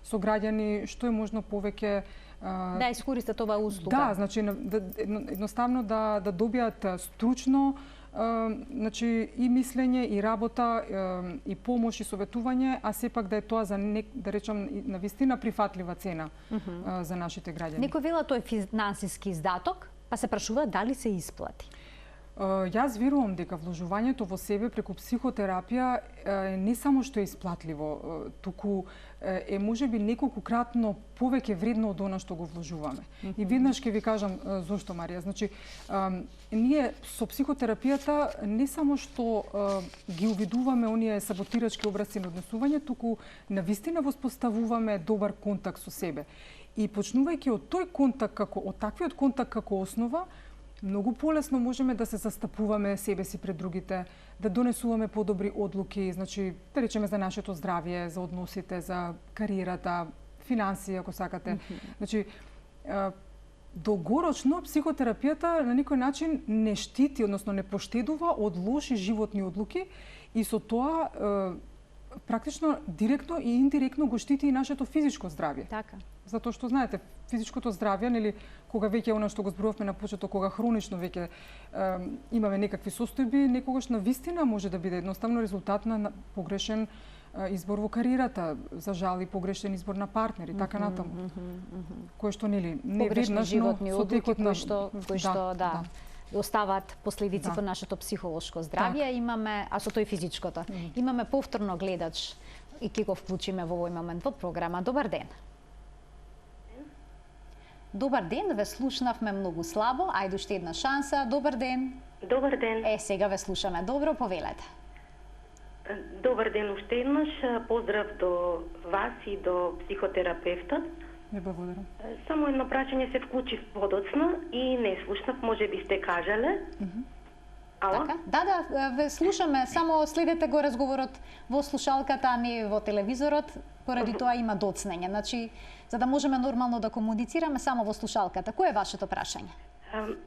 [SPEAKER 2] сограѓани што е можно повеќе
[SPEAKER 1] да искористат оваа услуга.
[SPEAKER 2] Да, значи едноставно да добијат стручно значи и мислење и работа и помош и советување, а сепак да е тоа за да речам навистина прифатлива цена за нашите граѓани.
[SPEAKER 1] Некој вела тоа е финансиски издаток, па се прашува дали се исплати.
[SPEAKER 2] Јас верувам дека вложувањето во себе преку психотерапија не само што е исплатливо, туку е можеби неколкукратно повеќе вредно од она што го вложуваме. И веднаш ќе ви кажам зошто, Марија. Значи, ние со психотерапијата не само што ги увидуваме оние саботирачки образци на однесување, туку навистина воспоставуваме добар контакт со себе. И почнувајќи од тој контакт од таквиот контакт како основа, многу полесно можеме да се застапуваме себе си пред другите, да донесуваме подобри одлуки, значи да речеме за нашето здравје, за односите, за кариерата, финансии, ако сакате. Значи долгорочно психотерапијата на никој начин не штити, односно не поштедува од лоши животни одлуки и со тоа практично директно и индиректно го штити и нашето физичко здравје.
[SPEAKER 1] Така.
[SPEAKER 2] Затоа што знаете, физичкото здравје, нели, кога веќе она што го зборувавме на почеток, кога хронично веќе имаме некакви состојби, некогаш навистина може да биде едноставно резултат на погрешен избор во кариерата, за жал и погрешен избор на партнери, така натаму. Кој што нели не веднаш, но со текот на
[SPEAKER 1] кои што оставаат последици во нашето психолошко здравје, имаме, а со тој физичкото. Имаме повторно гледач и ќе го вклучиме во овој момент во програма. Добар ден. Добар ден, ве слушнавме многу слабо. Ајде уште една шанса. Добар ден.
[SPEAKER 7] Добар ден.
[SPEAKER 1] Сега ве слушаме. Добро, повелете.
[SPEAKER 7] Добар ден уште еднаш. Поздрав до вас и до психотерапевтот.
[SPEAKER 2] Не благодарам.
[SPEAKER 7] Само едно прашање, се вклучив подоцна и не слушнав, може би сте кажале. Ало?
[SPEAKER 1] Така? Да, ве слушаме, само следете го разговорот во слушалката, а не во телевизорот, поради тоа има доцнење. Значи, за да можеме нормално да комуницираме само во слушалката. Кој е вашето прашање?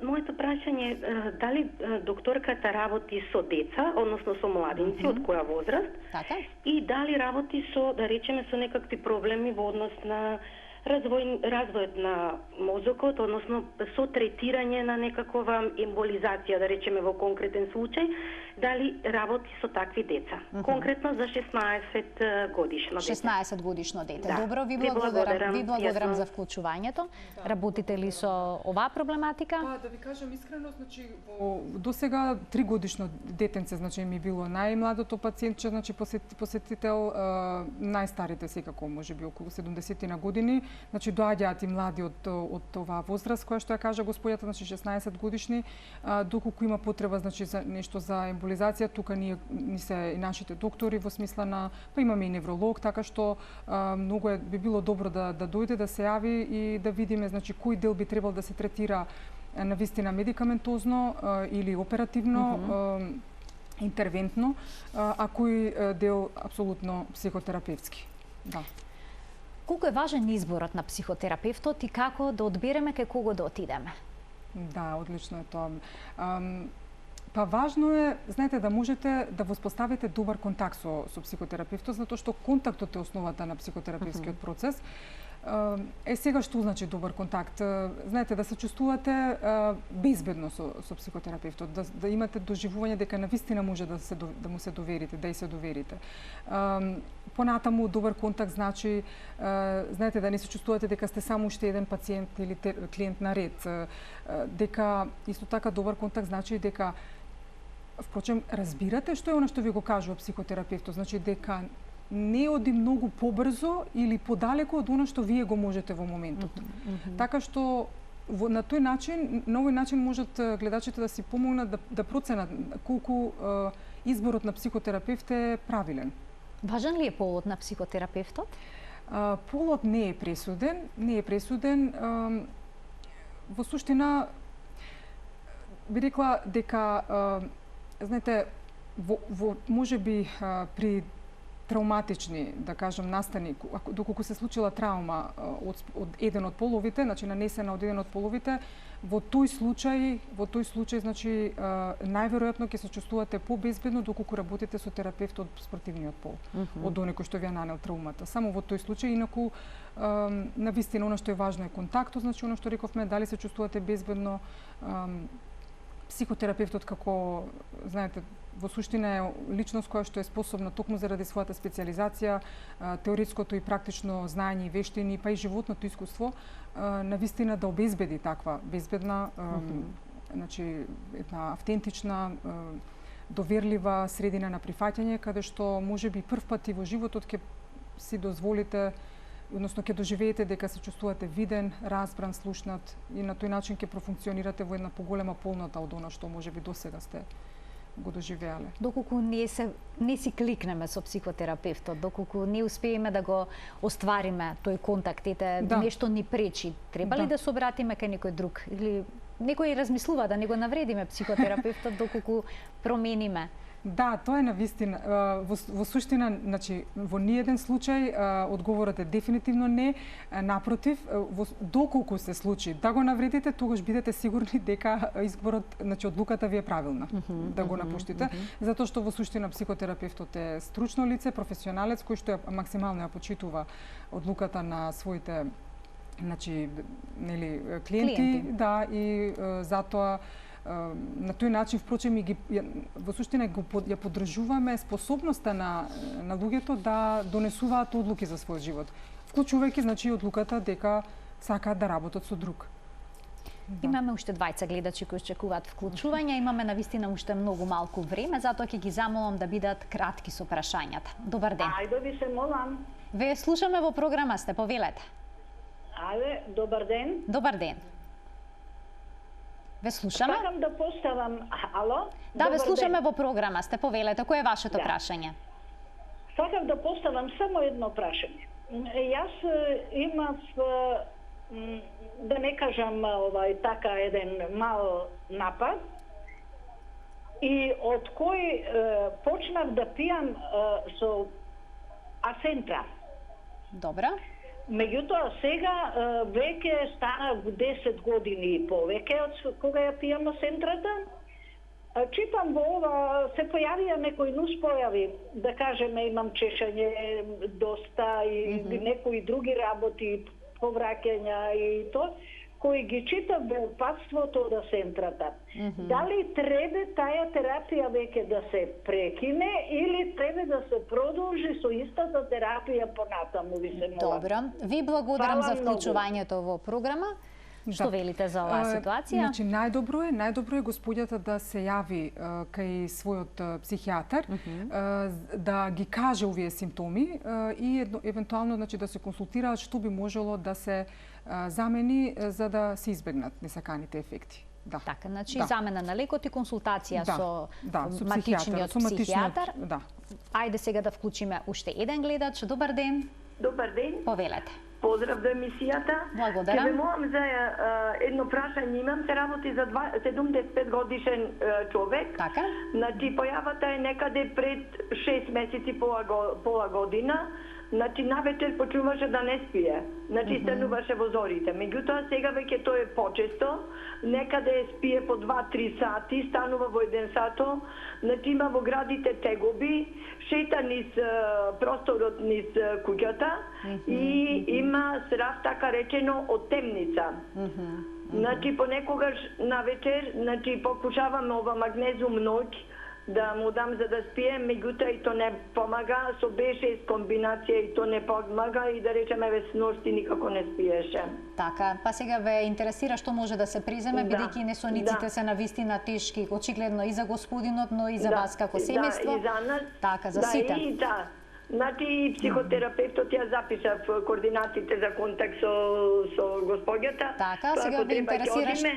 [SPEAKER 7] Моето прашање е дали докторката работи со деца, односно со младинци, од која возраст?
[SPEAKER 1] Така.
[SPEAKER 7] И дали работи со, да речеме, со некакви проблеми во однос на развојот на мозокот, односно со третирање на некакова емболизација, да речеме во конкретен случај, дали работи со такви деца. Конкретно за 16 годишно дете.
[SPEAKER 1] 16 годишно дете.
[SPEAKER 7] Да.
[SPEAKER 1] Добро, ви благодарам за вклучувањето. Работите ли со оваа проблематика?
[SPEAKER 2] Да ви кажам искрено, значи досега 3 годишно детенце, значи ми било најмладото пациентче, значи посетител, најстарите секако можеби околу 70 на години. Значи доаѓаат и млади од оваа возраст која што ја кажа господјата, значи 16 годишни, доколку има потреба значи за нешто за емболизација, тука ни се и нашите доктори во смисла на, па имаме и невролог, така што многу би било добро да дојде, да се јави и да видиме значи кој дел би требал да се третира навистина медикаментозно или оперативно. интервентно, а кој дел апсолутно психотерапевтски. Да.
[SPEAKER 1] Колку е важен изборот на психотерапевтот и како да одбереме кај кого да отидеме?
[SPEAKER 2] Да, одлично е тоа. Па важно е, знаете, да можете да воспоставите добар контакт со психотерапевтот, затоа што контактот е основата на психотерапевтскиот процес. Сега што значи добар контакт? Знаете, да се чувствувате безбедно со психотерапевтот, да имате доживување дека навистина може да му се доверите, да и се доверите. Понатаму добар контакт значи, знаете, да не се чувствувате дека сте само уште еден пациент или клиент на ред, дека исто така добар контакт значи дека впрочем разбирате што е она што ви го кажува психотерапевтот, значи дека не оди многу побрзо или подалеку од она што вие го можете во моментот. Така што на овој начин можат гледачите да си помогнат да проценат колку изборот на психотерапевт е правилен.
[SPEAKER 1] Важен ли е полот на психотерапевтот?
[SPEAKER 2] Полот не е пресуден. Во суштина би рекла дека знаете, можеби при травматични, да кажам, настани, доколку се случила травма од еден од половите, значи нанесена од еден од половите, во тој случај, значи најверојатно ќе се чувствувате побезбедно доколку работите со терапевт од спротивниот пол, од оној кој што ви ја нанел травмата. Само во тој случај, инаку навистина она што е важно е контактот, значи она што рековме, дали се чувствувате безбедно. Психотерапевтот, како знаете, во суштина е личност која што е способна токму заради својата специализација, теоретското и практично знаење и вештини, па и животното искуство, навистина да обезбеди таква безбедна, значи една автентична, доверлива средина на прифаќање, каде што можеби прв пат и во животот ќе си дозволите, односно ќе доживеете дека се чувствувате виден, разбран, слушнат и на тој начин ќе профункционирате во една поголема полнота од она што можеби досега сте го доживеале.
[SPEAKER 1] Доколку не си кликнеме со психотерапевтот, доколку не успееме да го оствариме тој контакт, нешто ни пречи, треба ли да се обратиме кај некој друг? Или некој размислува да не го навредиме психотерапевтот доколку промениме?
[SPEAKER 2] Да, тоа е навистина. Во суштина, значи, во ниеден случај одговорот е дефинитивно не. Напротив, доколку се случи да го навредите, тогаш бидете сигурни дека изборот, значи одлуката ви е правилна да го напуштите, затоа што во суштина психотерапевтот е стручно лице, професионалец кој што максимално ја почитува одлуката на своите, значи, нели, клиенти, да, и затоа на тој начин, впрочем, во суштина ја поддржуваме способноста на луѓето да донесуваат одлуки за својот живот, вклучувајќи, значи, одлуката дека сакаат да работат со друг.
[SPEAKER 1] Да. Имаме уште двајца гледачи кои очекуваат вклучување, имаме навистина уште многу малку време, затоа ќе ги замолам да бидат кратки со прашањата. Добар ден.
[SPEAKER 8] Ајде ви се молам.
[SPEAKER 1] Ве слушаме во програма сте, повелете.
[SPEAKER 8] Ајде, добар ден.
[SPEAKER 1] Добар ден. Ве слушаме?
[SPEAKER 8] Сакам да поставам... Ало?
[SPEAKER 1] Да, ве слушаме во програма сте, повелете. Кој е вашето прашање?
[SPEAKER 8] Сакам да поставам само едно прашање. Јас имав, да не кажам така, еден мал напад и од кој почнав да пијам со асентра.
[SPEAKER 1] Добра.
[SPEAKER 8] Меѓутоа сега веќе стана 10 години и повеќе од кога ја пијам асентрата. Читам во ова се појавија некои нуспојави, да кажеме имам чешање доста и некои други работи, повраќања и тоа, кои ги читам во опатството од асентрата. Дали треба таа терапија веќе да се прекине или треба да се продолжи со истата терапија понатаму, ви се молам?
[SPEAKER 1] Добро, ви благодарам за вклучувањето во програма. Што велите за оваа ситуација?
[SPEAKER 2] Значи, најдобро е господјата да се јави кај својот психијатар, да ги каже овие симптоми и евентуално, значи, да се консултираат што би можело да се замени за да се избегнат несаканите ефекти. Да.
[SPEAKER 1] Така, значи замена на лекот и консултација со матичниот психијатар.
[SPEAKER 2] Да.
[SPEAKER 1] Ајде сега да вклучиме уште еден гледач. Добар ден.
[SPEAKER 9] Добар ден.
[SPEAKER 1] Повелете.
[SPEAKER 9] Поздрав до емисијата.
[SPEAKER 1] Благодарам.
[SPEAKER 9] Ќе ве молам за едно прашање. Имам, се работи за 75 годишен човек.
[SPEAKER 1] Така.
[SPEAKER 9] Значи, појавата е некаде пред 6 месеци, пола година. Значи, навечер почнуваше да не спие. Значи, стануваше во зорите. Меѓутоа, сега веќе тоа е почесто. Некаде спие по 2-3 сати, станува во 1 сато. Значи, има во градите тегоби, шета низ просторот низ куќата и има срав, така речено, од темница. Значи, понекогаш навечер, значи, покушаваме ова магнезиум ноќ, да му дам за да спие, меѓутоа и то не помага, со B6 комбинација и то не помага и да речеме ве сношти никако не спиеше.
[SPEAKER 1] Така, па сега ве интересира што може да се преземе, бидејќи несониците се навистина тешки, очигледно и за господинот, но и за вас како семејство.
[SPEAKER 9] Да, и за нас.
[SPEAKER 1] Така, за сите.
[SPEAKER 9] И да. Значи и психотерапевтот ја запишав координатите за контакт со господјата.
[SPEAKER 1] Така, сега ве интересира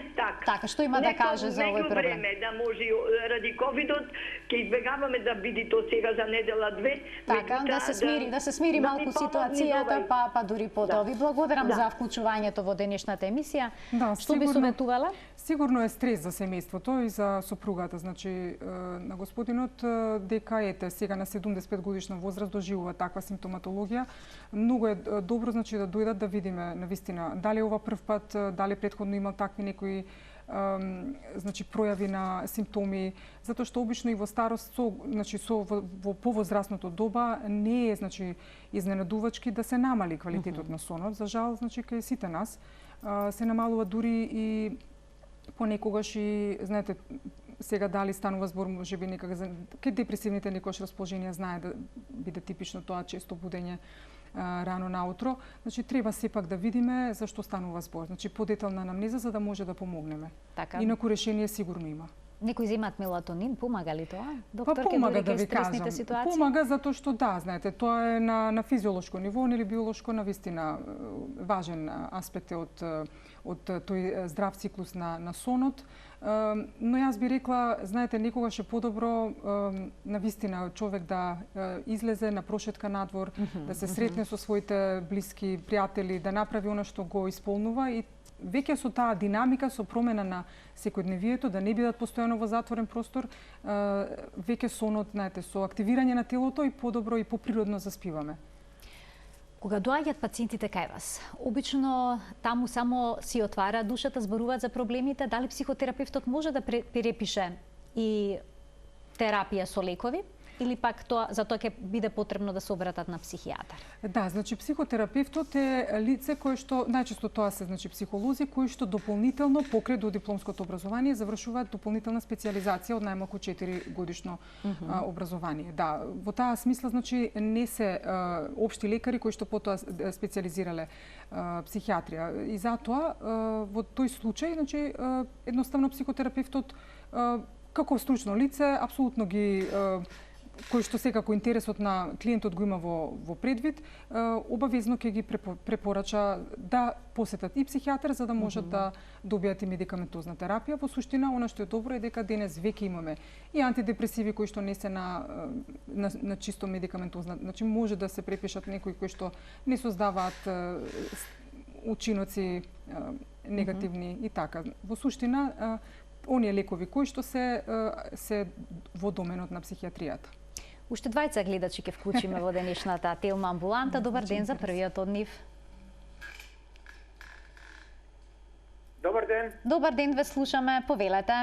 [SPEAKER 1] така, што има да каже за овој проблем?
[SPEAKER 9] Време да може ради ковидот ќе избегаваме да биде то сега за недела-две.
[SPEAKER 1] Така, да се смири малку ситуацијата, па дури потоа. Ви благодарам за вклучувањето во денешната емисија. Што би советувала?
[SPEAKER 2] Сигурно е стрес за семејството и за сопругата. Значи, на господинот дека ете сега на 75 годишна возраст доживува таква симптоматологија. Многу е добро, значи, да дојдат да видиме навистина дали ова прв пат, дали претходно имал такви некои значи пројави на симптоми, затоа што обично и во старост во повозрастното доба не е значи изненадувачки да се намали квалитетот на сонот. За жал, значи кај сите нас се намалува дури и понекогаш и знаете сега дали станува збор можеби некако за кај депресивните некојаш расположенија знае да биде типично тоа често будење рано наутро. Значи треба сепак да видиме зашто станува збор. Значи подетална анамнеза за да може да помогнеме.
[SPEAKER 1] Така.
[SPEAKER 2] Инаку решение сигурно има.
[SPEAKER 1] Некои земат мелатонин, помага ли тоа?
[SPEAKER 2] Доктор, помага да ви кажам. Помага затоа што да, знаете, тоа е на физиолошко ниво или биолошко навистина важен аспект од тој здрав циклус на сонот. Но јас би рекла, знаете, некогаш е подобро навистина човек да излезе на прошетка надвор, да се сретне со своите блиски пријатели, да направи она што го исполнува и веќе со таа динамика, со промена на секојдневието, да не бидат постојано во затворен простор, веќе сонот, знаете, со активирање на телото и подобро и поприродно заспиваме.
[SPEAKER 1] Кога доаѓаат пациентите кај вас, обично таму само си отвара душата, зборуваат за проблемите, дали психотерапевтот може да препише и терапија со лекови? Или пак за тоа ќе биде потребно да се обратат на психијатар?
[SPEAKER 2] Да, значи психотерапевтот е лице кое што најчесто тоа се значи психолози кои што дополнително покрај до дипломското образование завршуваат дополнителна специјализација од најмалку 4 годишно образование. Да, во таа смисла значи не се општи лекари кои што потоа специјализирале психијатрија и затоа во тој случај значи едноставно психотерапевтот како стручно лице апсолутно ги кој што секако интересот на клиентот го има во предвид, обавезно ќе ги препорача да посетат и психијатар за да можат да добијат и медикаментозна терапија. Во суштина, она што е добро е дека денес веќе имаме и антидепресиви кои што не се на чисто медикаментозна, значи може да се препишат некои кои што не создаваат учиноци негативни и така. Во суштина, оние лекови кои што се во доменот на психијатријата.
[SPEAKER 1] Уште двајца гледачи ќе вклучиме во денешната Телма амбуланта. Добар ден за првиот од нив.
[SPEAKER 10] Добар ден.
[SPEAKER 1] Добар ден, ве слушаме, повелете.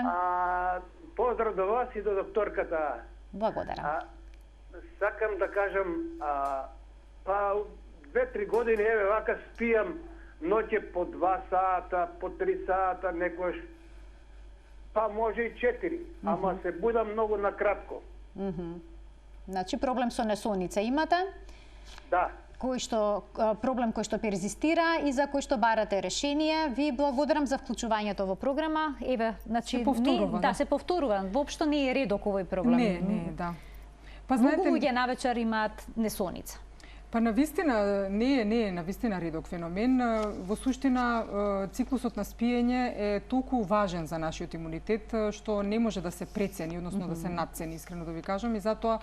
[SPEAKER 10] Поздрав до вас и до докторката.
[SPEAKER 1] Благодарам.
[SPEAKER 10] Сакам да кажам, па 2-3 години еве вака спијам ноќе по 2 сата, по 3 сата, некојаш па може и 4, ама се будам многу накратко.
[SPEAKER 1] Значи проблем со несоница имате?
[SPEAKER 10] Да.
[SPEAKER 1] Проблем кој што перзистира и за кој што барате решение. Ви благодарам за вклучувањето во програма. Еве, значи
[SPEAKER 2] се повторува,
[SPEAKER 1] да се повторува. Воопшто не е редок овој проблем.
[SPEAKER 2] Не, да.
[SPEAKER 1] Па знаете, многу луѓе навечер имаат несоница.
[SPEAKER 2] Па навистина не е навистина редок феномен. Во суштина циклусот на спиење е толку важен за нашиот имунитет што не може да се прецени, односно да се надцени, искрено да ви кажам, и затоа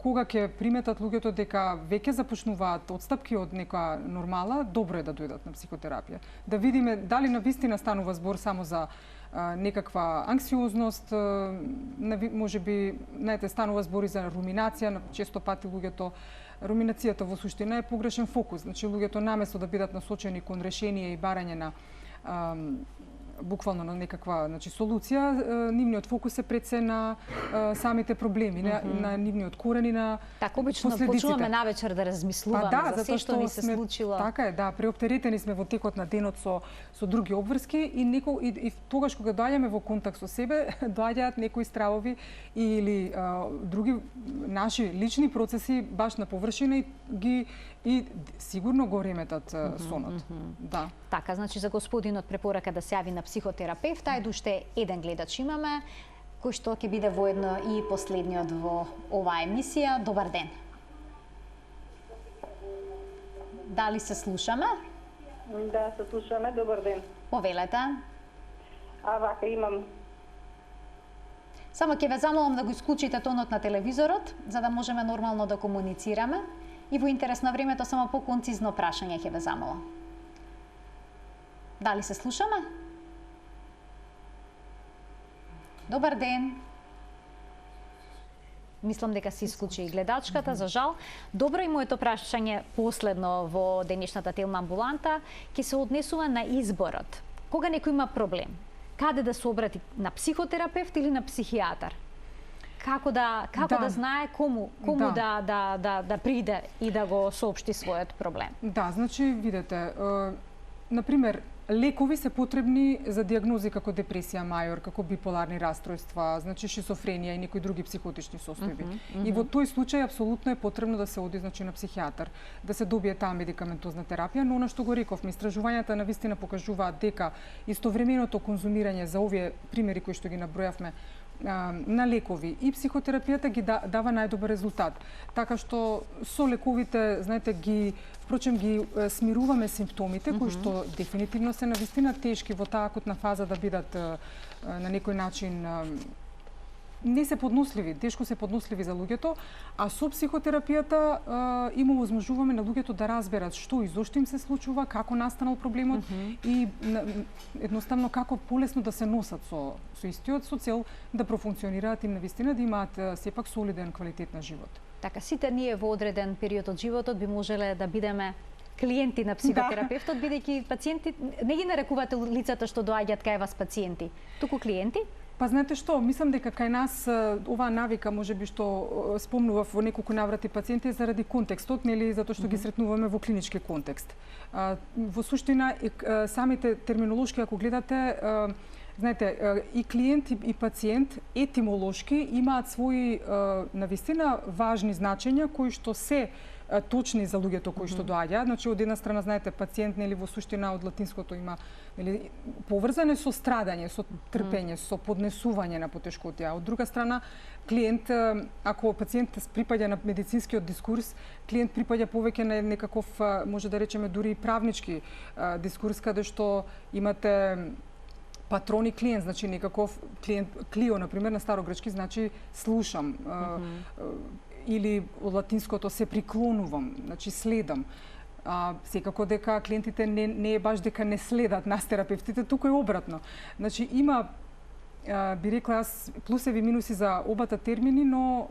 [SPEAKER 2] кога ќе приметат луѓето дека веќе започнуваат отстапки од нека нормала, добро е да дојдат на психотерапија. Да видиме дали навистина станува збор само за некаква анксиозност, може би, знаете, станува збори за руминација, често пати луѓето руминацијата во суштина е погрешен фокус. Значи луѓето наместо да бидат насочени кон решение и барање на буквално на некаква, значи, солуција, нивниот фокус е пред се на самите проблеми, на нивниот корен и на
[SPEAKER 1] така обично почнуваме навечер да размислуваме за се што ни се случило.
[SPEAKER 2] Така е, да, преоптеретени сме во текот на денот со други обврски и тогаш кога доаѓаме во контакт со себе, доаѓаат некои стравови или други наши лични процеси баш на површина и сигурно го реметат сонот. Да.
[SPEAKER 1] Така, значи за господинот препорака да се јави на психотерапевт, ајде уште еден гледач имаме, кој што ќе биде воедно и последниот во оваа емисија. Добар ден. Дали се слушаме?
[SPEAKER 11] Да, се слушаме. Добар ден.
[SPEAKER 1] Повелете.
[SPEAKER 11] Вака имам.
[SPEAKER 1] Само ќе ве замолам да го исклучите тонот на телевизорот, за да можеме нормално да комуницираме. И во интерес на времето само по-концизно прашање ќе ве замолам. Дали се слушаме? Добар ден. Мислам дека се исклучи и гледачката, за жал. Добро, и моето прашање последно во денешната Телма амбуланта ќе се однесува на изборот. Кога некој има проблем, каде да се обрати, на психотерапевт или на психијатар? Како да знае кому да приде и да го соопшти својот проблем?
[SPEAKER 2] Да, значи видете, например, лекови се потребни за диагнози како депресија мајор, како биполарни расстройства, значи шизофренија и некои други психотични состојби. И во тој случај апсолутно е потребно да се оди, значи, на психијатар, да се добие таа медикаментозна терапија, но она што го рековме, истражувањата навистина покажуваат дека истовременото конзумирање за овие примери кои што ги набројавме на лекови и психотерапијата ги дава најдобар резултат. Така што со лековите, знаете, ги смируваме симптомите кои што дефинитивно се навистина тешки во таа акутна фаза да бидат на некој начин не се подносливи, тешко се подносливи за луѓето, а со психотерапијата им овозможуваме на луѓето да разберат што и зошто им се случува, како настанал проблемот и едноставно како полесно да се носат со истиот, со цел да профункционираат и навистина да имаат сепак солиден квалитет на живот.
[SPEAKER 1] Така, сите ние во одреден период од животот би можеле да бидеме клиенти на психотерапевтот, бидејќи пациенти не ги нарекувате лицата што доаѓаат кај вас пациенти, туку клиенти?
[SPEAKER 2] Па знаете што, мислам дека кај нас оваа навика можеби што спомнував во неколку наврати пациенти заради контекстот, нели, затоа што ги сретнуваме во клинички контекст. Во суштина самите терминолошки ако гледате, знаете, и клиент и пациент етимолошки имаат своји навистина важни значења кои што се точни за луѓето кои што доаѓаат. Значи, од една страна, знаете, пациент, нели, во суштина од латинското има, нели, поврзане со страдање, со трпење, со поднесување на потешкотија. Од друга страна, клиент, ако пациент припаѓа на медицинскиот дискурс, клиент припаѓа повеќе на некаков, може да речеме, дури и правнички дискурс, каде што имате патрон и клиент, значи некаков клиент, клио, например, на старогрчки, значи слушам. Или од латинското се приклонувам, значи следам. Секако дека клиентите не е баш дека не следат нас терапевтите, туку е обратно. Значи има, би рекла аз, плусеви и минуси за обата термини, но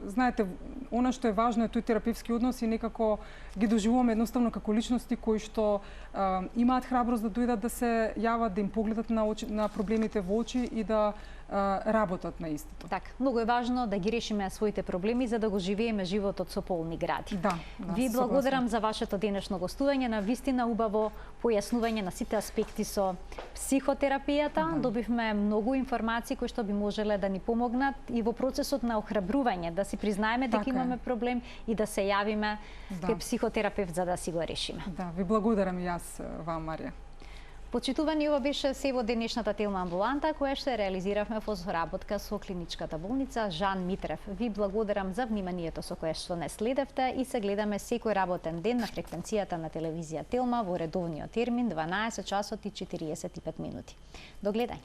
[SPEAKER 2] знаете, она што е важно е тој терапевтски однос и некако ги доживуваме едноставно како личности кои што имаат храброст да дојдат да се јават, да им погледат на проблемите во очи и да работат на истото.
[SPEAKER 1] Така, многу е важно да ги решиме своите проблеми за да го живееме животот со полни гради.
[SPEAKER 2] Да,
[SPEAKER 1] Ви благодарам за вашето денешно гостување, на вистина убаво појаснување на сите аспекти со психотерапијата. Добивме многу информации кои што би можеле да ни помогнат и во процесот на охрабрување, да си признаеме дека имаме проблем и да се јавиме кај психотерапевт за да си го решиме.
[SPEAKER 2] Да, ви благодарам и јас вам, Марија.
[SPEAKER 1] Почитувани, ова беше се во денешната Телма амбуланта, која што реализиравме во соработка со клиничката болница Жан Митрев. Ви благодарам за вниманието со кое што не следевте и се гледаме секој работен ден на фреквенцијата на телевизија Телма во редовниот термин 12 часот и 45 минути. До гледање.